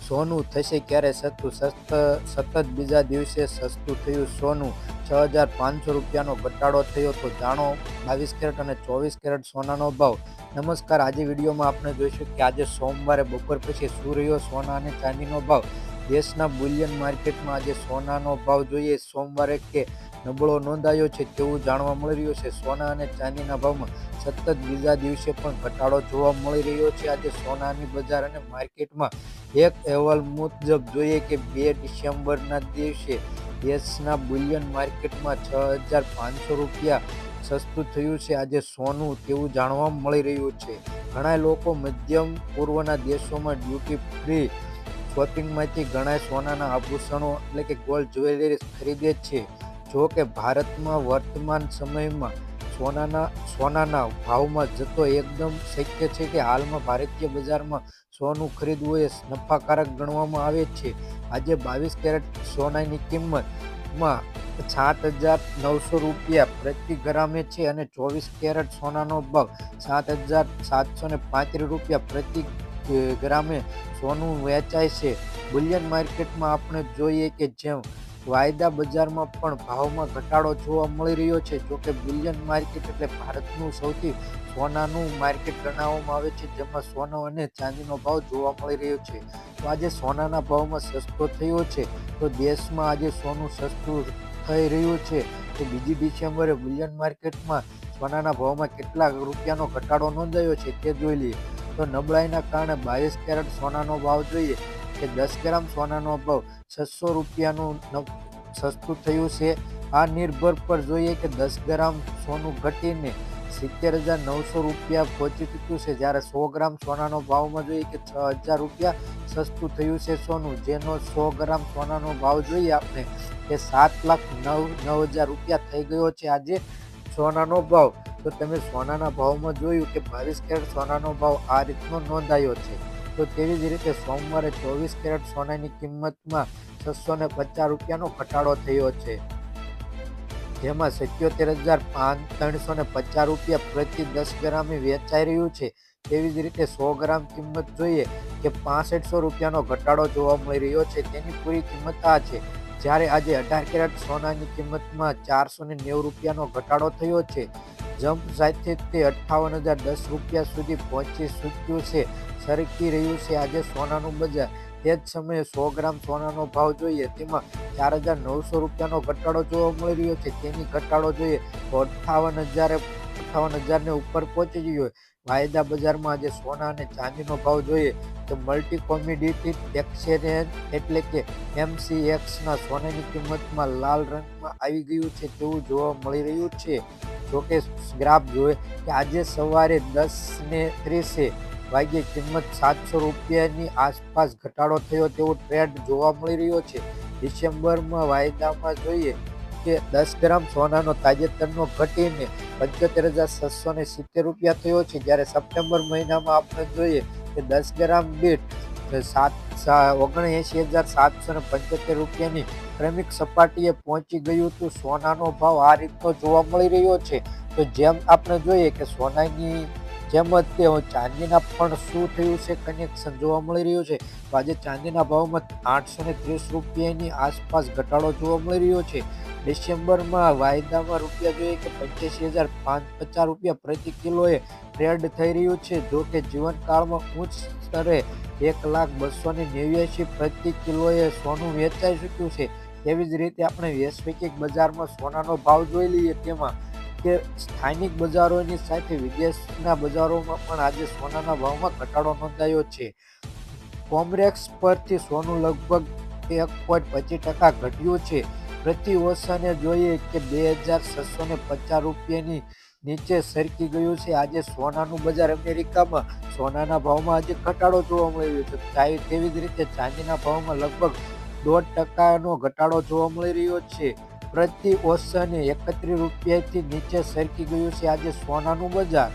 સોનું થશે ક્યારે સસ્તું? સતત બીજા દિવસે સસ્તું થયું સોનું. 6,500 રૂપિયાનો ઘટાડો થયો. તો જાણો 22 કેરેટ અને 24 કેરેટ સોનાનો ભાવ. નમસ્કાર, આજે વિડીયોમાં આપણે જોઈશું કે આજે સોમવારે બપોર પછી શું રહ્યો સોના અને ચાંદીનો ભાવ. દેશના બુલિયન માર્કેટમાં આજે સોનાનો ભાવ જોઈએ સોમવારે કે નબળો નોંધાયો છે તેવું જાણવા મળી રહ્યું છે. સોના અને ચાંદીના ભાવમાં સતત બીજા દિવસે પણ ઘટાડો જોવા મળી રહ્યો છે. આજે સોનાની બજાર અને માર્કેટમાં એક અહેવાલ મુજબ જોઈએ કે 2 ડિસેમ્બરના દિવસે દેશના બુલિયન માર્કેટમાં 6,500 રૂપિયા સસ્તું થયું છે આજે સોનું તેવું જાણવા મળી રહ્યું છે. ઘણા લોકો મધ્યમ પૂર્વના દેશોમાં ડ્યુટી ફ્રી શોપિંગમાંથી ઘણા સોનાના આભૂષણો એટલે કે ગોલ્ડ જ્વેલરી ખરીદે છે. જો કે ભારતમાં વર્તમાન સમયમાં સોનાના ભાવમાં જતો એકદમ શક્ય છે કે હાલમાં ભારતીય બજારમાં સોનું ખરીદવું એ નફાકારક ગણવામાં આવે છે. આજે 22 કેરેટ સોનાની કિંમતમાં 7,900 રૂપિયા પ્રતિ ગ્રામે છે અને 24 કેરેટ સોનાનો ભાવ 7,735 રૂપિયા પ્રતિ ગ્રામે સોનું વેચાય છે. બુલિયન માર્કેટમાં આપણે જોઈએ કે જેમ વાયદા બજારમાં પણ ભાવમાં ઘટાડો જોવા મળી રહ્યો છે. જોકે બુલિયન માર્કેટ એટલે ભારતનું સૌથી સોનાનું માર્કેટ ગણવામાં આવે છે, જેમાં સોનું અને ચાંદીનો ભાવ જોવા મળી રહ્યો છે. તો આજે સોનાના ભાવમાં સસ્તો થયો છે. તો દેશમાં આજે સોનું સસ્તું થઈ રહ્યું છે. તો 2 ડિસેમ્બરે બુલિયન માર્કેટમાં સોનાના ભાવમાં કેટલા રૂપિયાનો ઘટાડો નોંધાયો છે તે જોઈ લઈએ. તો નબળાઈના કારણે 22 કેરેટ સોનાનો ભાવ જોઈએ કે 10 ગ્રામ સોનાનો ભાવ 600 રૂપિયાનું સસ્તું થયું છે. આ નિર્ભર પર જોઈએ કે 10 ગ્રામ સોનું ઘટીને 70,900 રૂપિયા પહોંચી ચૂક્યું છે, જ્યારે 100 ગ્રામ સોનાનો ભાવમાં જોઈએ કે 6,000 રૂપિયા સસ્તું થયું છે સોનું. જેનો 100 ગ્રામ સોનાનો ભાવ જોઈએ આપણે કે 7,09,000 રૂપિયા થઈ ગયો છે આજે સોનાનો ભાવ. તો તમે સોનાના ભાવમાં જોયું કે 22 કેરેટ સોનાનો ભાવ આ રીતનો નોંધાયો છે. તો તેવી જ રીતે સોમવારે 24 કેરેટ સોનાની કિંમતમાં 650 રૂપિયાનો ઘટાડો થયો છે, જેમાં 77,350 રૂપિયા પ્રતિ 10 ગ્રામે વેચાઈ રહ્યું છે. તેવી જ રીતે 100 ગ્રામ કિંમત જોઈએ કે 6500 રૂપિયાનો ઘટાડો જોવા મળી રહ્યો છે. તેની પૂરી કિંમત આ છે. જ્યારે આજે 18 કેરેટ સોનાની કિંમતમાં 490 રૂપિયાનો ઘટાડો થયો છે. જમ્પ સાથે તે 58,010 રૂપિયા સુધી પહોંચી ચૂક્યું છે. સરકી રહ્યું છે આજે સોનાનું બજાર. તે જ સમયે 100 ગ્રામ સોનાનો ભાવ જોઈએ તેમાં 4,900 રૂપિયાનો ઘટાડો જોવા મળી રહ્યો છે. તેની ઘટાડો જોઈએ તો 58,000 ઉપર પહોંચી ગયો. વાયદા બજારમાં આજે સોના અને ચાંદીનો ભાવ જોઈએ તો મલ્ટી કોમોડિટી એક્સચેન્જ એટલે કે MCXના સોનાની કિંમતમાં લાલ રંગમાં આવી ગયું છે તેવું જોવા મળી રહ્યું છે. જોકે ગ્રાફ જોઈએ કે આજે સવારે 10:30 વાગ્યે કિંમત 700 રૂપિયાની આસપાસ ઘટાડો થયો તેવો ટ્રેન્ડ જોવા મળી રહ્યો છે. ડિસેમ્બરમાં વાયદામાં જોઈએ કે 10 ગ્રામ સોનાનો તાજેતરનો ઘટીને 75,670 રૂપિયા થયો છે, જ્યારે સપ્ટેમ્બર મહિનામાં આપણે જોઈએ કે 10 ગ્રામ દીઠ 79,775 રૂપિયાની ક્રમિક સપાટીએ પહોંચી ગયું હતું. સોનાનો ભાવ આ રીતનો જોવા મળી રહ્યો છે. તો જેમ આપણે જોઈએ કે સોનાની જેમ જ તે ચાંદીના પણ શું થયું છે કનેક્શન જોવા મળી રહ્યું છે. તો આજે ચાંદીના ભાવમાં 830 રૂપિયાની આસપાસ ઘટાડો જોવા મળી રહ્યો છે. ડિસેમ્બરમાં વાયદામાં રૂપિયા જોઈએ કે 85,550 રૂપિયા પ્રતિ કિલોએ ટ્રેડ થઈ રહ્યું છે. જો કે જીવનકાળમાં ઉચ્ચ સ્તરે 1,289 પ્રતિ કિલોએ સોનું વેચાઈ ચૂક્યું છે. તેવી જ રીતે આપણે વૈશ્વિક બજારમાં સોનાનો ભાવ જોઈ લઈએ તેમાં કે સ્થાનિક બજારોની સાથે વિદેશના બજારોમાં પણ આજે સોનાના ભાવમાં ઘટાડો નોંધાયો છે. કોમરેક્સ પરથી સોનું લગભગ 1.25% ઘટ્યું છે. પ્રતિ ઓછાને જોઈએ કે 2,650 રૂપિયાની નીચે સરકી ગયું છે આજે સોનાનું બજાર. અમેરિકામાં સોનાના ભાવમાં આજે ઘટાડો જોવા મળી રહ્યો છે. તેવી જ રીતે ચાંદીના ભાવમાં લગભગ 0.5% ઘટાડો જોવા મળી રહ્યો છે. પ્રતિ ઓછાને 31 રૂપિયાથી નીચે સરકી ગયું છે આજે સોનાનું બજાર.